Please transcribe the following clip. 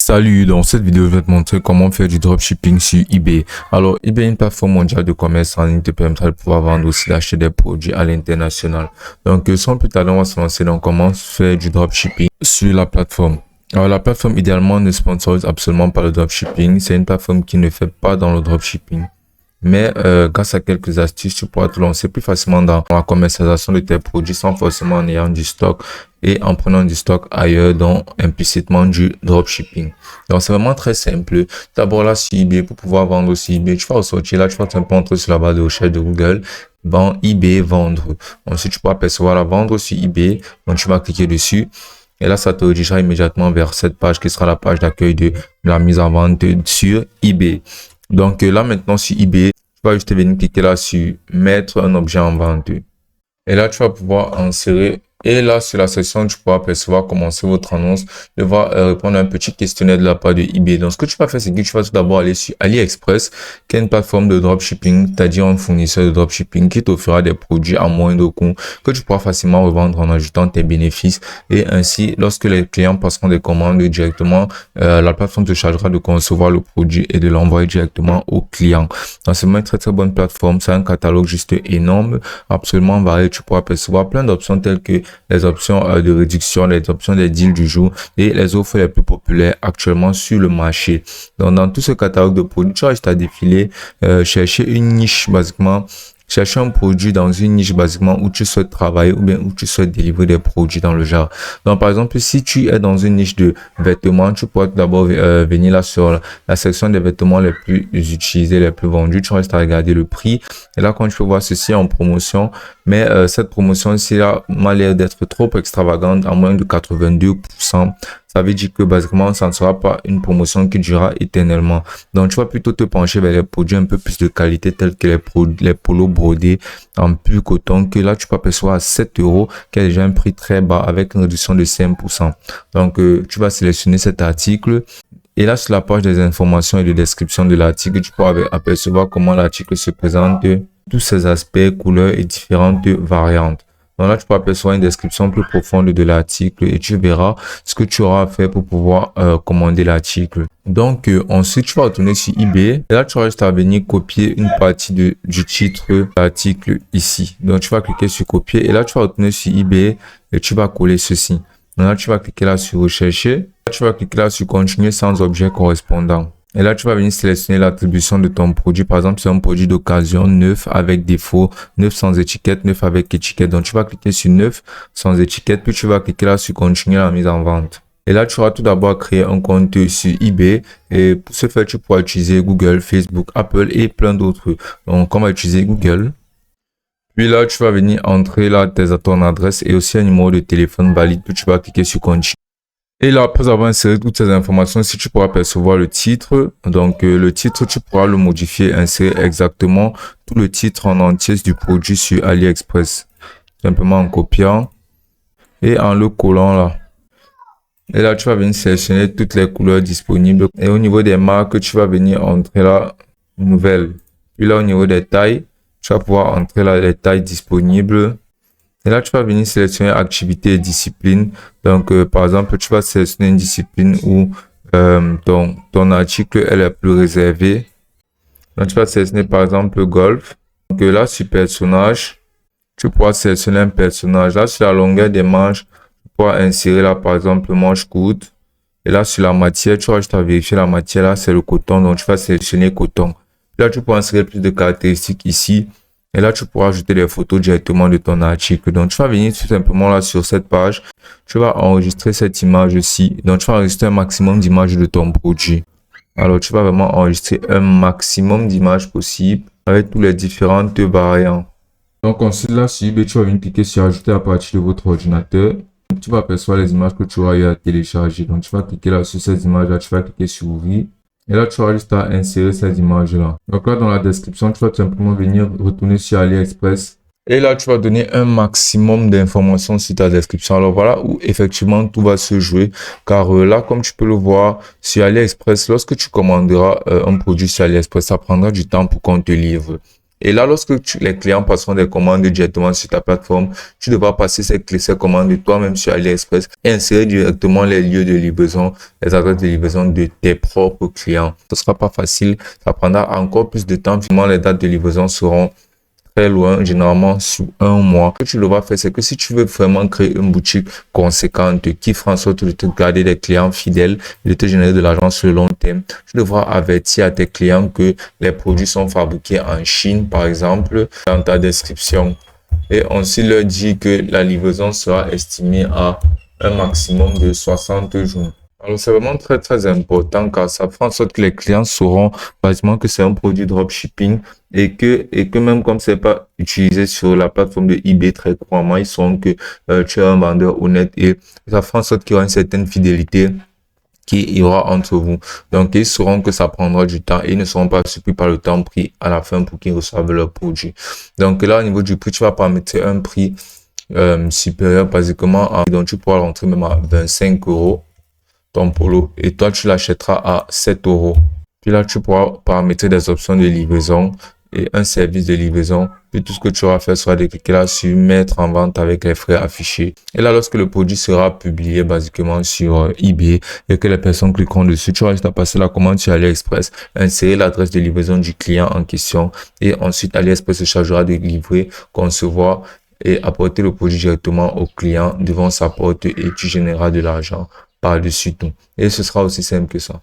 Salut, dans cette vidéo, je vais te montrer comment faire du dropshipping sur eBay. Alors, eBay est une plateforme mondiale de commerce en ligne qui te permettra de pouvoir vendre aussi d'acheter des produits à l'international. Donc, sans plus tarder, on va se lancer dans comment faire du dropshipping sur la plateforme. Alors, la plateforme, idéalement, ne sponsorise absolument pas le dropshipping. C'est une plateforme qui ne fait pas dans le dropshipping. Mais grâce à quelques astuces, tu pourras te lancer plus facilement dans la commercialisation de tes produits sans forcément en ayant du stock et en prenant du stock ailleurs, donc implicitement du dropshipping. Donc c'est vraiment très simple. D'abord là sur eBay, pour pouvoir vendre sur eBay, tu vas ressortir là, tu vas simplement entrer sur la barre de recherche de Google, vendre eBay, vendre. Ensuite tu pourras apercevoir la vendre sur eBay, donc tu vas cliquer dessus. Et là, ça te redirigera immédiatement vers cette page qui sera la page d'accueil de la mise en vente sur eBay. Donc là maintenant sur eBay, tu vas juste venir cliquer là sur mettre un objet en vente. Et là, tu vas pouvoir insérer. Et là, sur la section, tu pourras apercevoir commencer votre annonce. Tu vas répondre à un petit questionnaire de la part de eBay. Donc, ce que tu vas faire, c'est que tu vas tout d'abord aller sur AliExpress, qui est une plateforme de dropshipping, c'est-à-dire un fournisseur de dropshipping qui t'offrira des produits à moindre coût que tu pourras facilement revendre en ajoutant tes bénéfices. Et ainsi, lorsque les clients passeront des commandes directement, la plateforme te chargera de concevoir le produit et de l'envoyer directement au client. Donc, c'est vraiment une très bonne plateforme. C'est un catalogue juste énorme, absolument varié. Tu pourras apercevoir plein d'options telles que les options de réduction, les options des deals du jour et les offres les plus populaires actuellement sur le marché. Donc, dans tout ce catalogue de produits, tu as juste à défiler, chercher une niche basiquement. Chercher un produit dans une niche basiquement où tu souhaites travailler ou bien où tu souhaites délivrer des produits dans le genre. Donc, par exemple, si tu es dans une niche de vêtements, tu pourras d'abord venir là sur la section des vêtements les plus utilisés, les plus vendus. Tu restes à regarder le prix. Et là, quand tu peux voir ceci en promotion, mais cette promotion-ci m'a l'air d'être trop extravagante, à moins de 82%. Ça veut dire que basiquement, ça ne sera pas une promotion qui durera éternellement. Donc, tu vas plutôt te pencher vers les produits un peu plus de qualité, tels que les polos brodés en pull coton, que là, tu peux apercevoir à 7 €, qui est déjà un prix très bas avec une réduction de 5%. Donc, tu vas sélectionner cet article. Et là, sur la page des informations et de description de l'article, tu pourras apercevoir comment l'article se présente, tous ses aspects, couleurs et différentes variantes. Donc là, tu peux apercevoir une description plus profonde de l'article et tu verras ce que tu auras à faire pour pouvoir commander l'article. Donc, ensuite, tu vas retourner sur eBay. Et là, tu auras juste à venir copier une partie du titre de l'article ici. Donc, tu vas cliquer sur copier et là, tu vas retourner sur eBay et tu vas coller ceci. Donc là, tu vas cliquer là sur rechercher. Là, tu vas cliquer là sur continuer sans objet correspondant. Et là, tu vas venir sélectionner l'attribution de ton produit. Par exemple, c'est un produit d'occasion, neuf avec défaut, neuf sans étiquette, neuf avec étiquette. Donc, tu vas cliquer sur neuf sans étiquette, puis tu vas cliquer là sur continuer la mise en vente. Et là, tu auras tout d'abord créé un compte sur eBay. Et pour ce faire, tu pourras utiliser Google, Facebook, Apple et plein d'autres. Donc, on va utiliser Google. Puis là, tu vas venir entrer là ton adresse et aussi un numéro de téléphone valide. Puis tu vas cliquer sur continuer. Et là, après avoir inséré toutes ces informations, si tu pourras percevoir le titre, donc le titre, tu pourras le modifier, insérer exactement tout le titre en entier du produit sur AliExpress. Simplement en copiant et en le collant là. Et là, tu vas venir sélectionner toutes les couleurs disponibles. Et au niveau des marques, tu vas venir entrer là, nouvelle. Puis là, au niveau des tailles, tu vas pouvoir entrer là les tailles disponibles. Et là, tu vas venir sélectionner activité et discipline. Donc, par exemple, tu vas sélectionner une discipline où ton article est le plus réservé. Donc, tu vas sélectionner par exemple golf. Donc là, sur personnage, tu pourras sélectionner un personnage. Là, sur la longueur des manches, tu pourras insérer là, par exemple, manche courte. Et là, sur la matière, tu vas juste à vérifier la matière. Là, c'est le coton. Donc, tu vas sélectionner coton. Là, tu pourras insérer plus de caractéristiques ici. Et là, tu pourras ajouter des photos directement de ton article. Donc, tu vas venir tout simplement là sur cette page. Tu vas enregistrer cette image-ci. Donc, tu vas enregistrer un maximum d'images de ton produit. Alors, tu vas vraiment enregistrer un maximum d'images possibles avec tous les différentes variantes. Donc, ensuite, là, sur eBay, tu vas venir cliquer sur ajouter à partir de votre ordinateur. Donc, tu vas apercevoir les images que tu auras eu à télécharger. Donc, tu vas cliquer là sur ces images-là. Tu vas cliquer sur ouvrir. Et là, tu auras juste à insérer ces images-là. Donc là, dans la description, tu vas tout simplement venir retourner sur AliExpress. Et là, tu vas donner un maximum d'informations sur ta description. Alors voilà où effectivement tout va se jouer. Car là, comme tu peux le voir sur AliExpress, lorsque tu commanderas un produit sur AliExpress, ça prendra du temps pour qu'on te livre. Et là, lorsque les clients passeront des commandes directement sur ta plateforme, tu devras passer ces commandes toi-même sur AliExpress et insérer directement les lieux de livraison, les adresses de livraison de tes propres clients. Ce sera pas facile, ça prendra encore plus de temps. Finalement, les dates de livraison seront très loin, généralement sur un mois. Ce que tu devras faire, c'est que si tu veux vraiment créer une boutique conséquente qui fera en sorte de te garder des clients fidèles et de te générer de l'argent sur le long terme, tu devras avertir à tes clients que les produits sont fabriqués en Chine, par exemple, dans ta description. Et ensuite leur dire que la livraison sera estimée à un maximum de 60 jours. Alors, c'est vraiment très, très important car ça fait en sorte que les clients sauront basiquement que c'est un produit dropshipping et que même comme c'est pas utilisé sur la plateforme de eBay très couramment, ils sauront que tu es un vendeur honnête et ça fait en sorte qu'il y aura une certaine fidélité qui y aura entre vous. Donc, ils sauront que ça prendra du temps et ils ne seront pas surpris par le temps pris à la fin pour qu'ils reçoivent leur produit. Donc, là, au niveau du prix, tu vas paramétrer un prix supérieur basiquement donc tu pourras rentrer même à 25 euros ton polo et toi tu l'achèteras à 7 euros. Puis là tu pourras paramétrer des options de livraison et un service de livraison. Puis tout ce que tu auras fait sera de cliquer là sur mettre en vente avec les frais affichés. Et là lorsque le produit sera publié basiquement sur eBay et que les personnes cliqueront dessus, tu auras juste à passer la commande sur AliExpress, insérer l'adresse de livraison du client en question et ensuite AliExpress se chargera de livrer, concevoir et apporter le produit directement au client devant sa porte et tu généreras de l'argent par-dessus tout. Et ce sera aussi simple que ça.